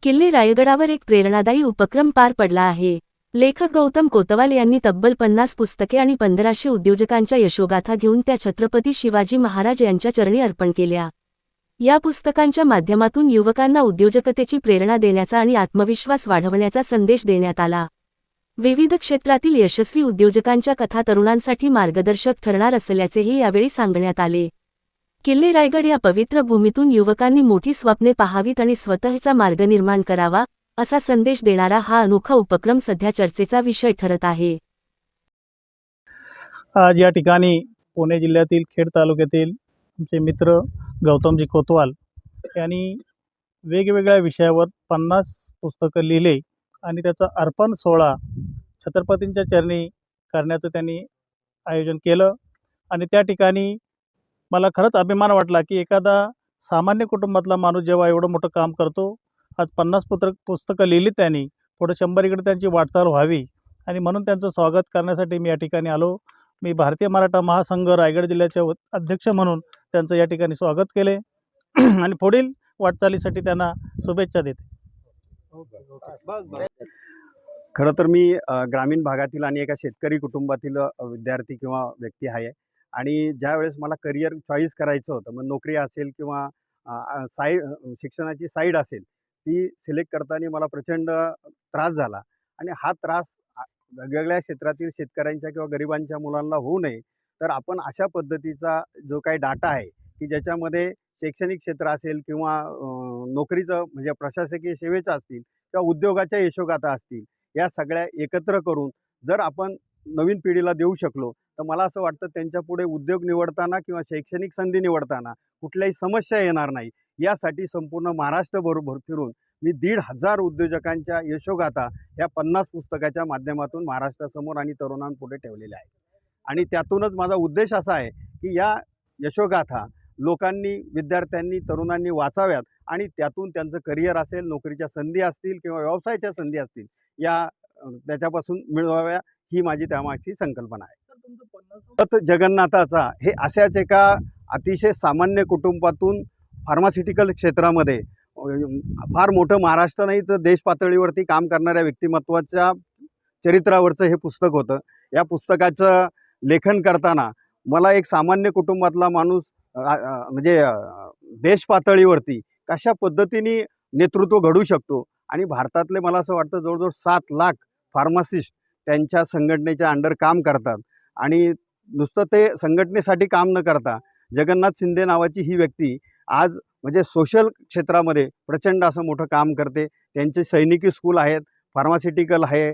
किल्ले रायगडावर एक प्रेरणादायी उपक्रम पार पडला आहे। लेखक गौतम कोतवाल यांनी तब्बल 50 पुस्तके आणि 1500 उद्योजकांच्या यशोगाथा घेऊन त्या छत्रपती शिवाजी महाराज यांच्या चरणी अर्पण केल्या। या पुस्तकांच्या माध्यमातून युवकांना उद्योजकतेची प्रेरणा देण्याचा आणि आत्मविश्वास वाढवण्याचा संदेश देण्यात आला। विविध क्षेत्रातील यशस्वी उद्योजकांच्या कथा तरुणांसाठी मार्गदर्शक ठरणार असल्याचेही यावेळी सांगण्यात आले। किल्ले रायगड या पवित्र भूमीतून युवकांनी मोठी स्वप्ने पाहावीत आणि स्वतःचा मार्ग निर्माण करावा, असा संदेश देणारा हा अनोखा उपक्रम सध्या चर्चेचा विषय ठरत आहे। आज या ठिकाणी पुणे जिल्ह्यातील खेड तालुक्यातील आमचे मित्र गौतमजी कोतवाल यांनी वेगवेगळ्या विषयावर 50 पुस्तकं लिहिले आणि त्याचा अर्पण सोहळा छत्रपतींच्या चरणी करण्याचं त्यांनी आयोजन केलं। आणि त्या ठिकाणी मला खरंच अभिमान वाटला की एखादा सामान्य कुटुंबातला माणूस जेव्हा एवढं मोठं काम करतो, आज 50 पुस्तकं लिहिली त्यांनी, पुढे 100 त्यांची वाटचाल व्हावी आणि म्हणून त्यांचं स्वागत करण्यासाठी मी या ठिकाणी आलो। मी भारतीय मराठा महासंघ रायगड जिल्ह्याचे अध्यक्ष म्हणून त्यांचं या ठिकाणी स्वागत केले आणि पुढील वाटचालीसाठी त्यांना शुभेच्छा देते। खरं तर मी ग्रामीण भागातील आणि एका शेतकरी कुटुंबातील विद्यार्थी किंवा व्यक्ती आहे आणि ज्यावेळेस मला करिअर चॉईस करायचं होतं, मग नोकरी असेल किंवा शिक्षणाची साईड असेल, ती सिलेक्ट करताना मला प्रचंड त्रास झाला आणि हा त्रास वेगवेगळ्या क्षेत्रातील शेतकऱ्यांच्या किंवा गरिबांच्या मुलांना होऊ नये, तर आपण अशा पद्धतीचा जो काही डाटा आहे की ज्याच्यामध्ये शैक्षणिक क्षेत्र असेल किंवा नोकरीचं म्हणजे प्रशासकीय सेवेचं असतील किंवा उद्योगाच्या यशोगाथा असतील, या सगळ्या एकत्र करून जर आपण नवीन पिढीला देऊ शकलो तर मला असं वाटतं त्यांच्यापुढे उद्योग निवडताना किंवा शैक्षणिक संधी निवडताना कुठल्याही समस्या येणार नाही। यासाठी संपूर्ण महाराष्ट्रभर फिरून मी 1,500 उद्योजकांच्या यशोगाथा या 50 पुस्तकाच्या माध्यमातून महाराष्ट्रासमोर आणि तरुणांपुढे ठेवलेल्या आहेत आणि त्यातूनच माझा उद्देश असा आहे की या यशोगाथा लोकांनी, विद्यार्थ्यांनी, तरुणांनी वाचाव्यात आणि त्यातून त्यांचं करिअर असेल, नोकरीच्या संधी असतील किंवा व्यवसायाच्या संधी असतील, या त्याच्यापासून मिळवाव्या, ही माझी त्यामागची संकल्पना आहे। रथ जगन्नाथाचा हे अशाच एका अतिशय सामान्य कुटुंबातून फार्मास्युटिकल क्षेत्रामध्ये फार मोठं महाराष्ट्र नाही तर देश पातळीवरती काम करणाऱ्या व्यक्तिमत्वाच्या चरित्रावरचं हे पुस्तक होतं। या पुस्तकाचं लेखन करताना मला एक सामान्य कुटुंबातला माणूस म्हणजे देश पातळीवरती कशा पद्धतीने नेतृत्व घडू शकतो आणि भारतातले मला असं वाटतं जवळजवळ 7 लाख फार्मासिस्ट त्यांच्या संघटनेच्या अंडर काम करतात आणि नुसतं ते संघटनेसाठी काम न करता जगन्नाथ शिंदे नावाची ही व्यक्ती आज म्हणजे सोशल क्षेत्रामध्ये प्रचंड असं मोठं काम करते। त्यांचे सैनिकी स्कूल आहेत, फार्मास्युटिकल आहे,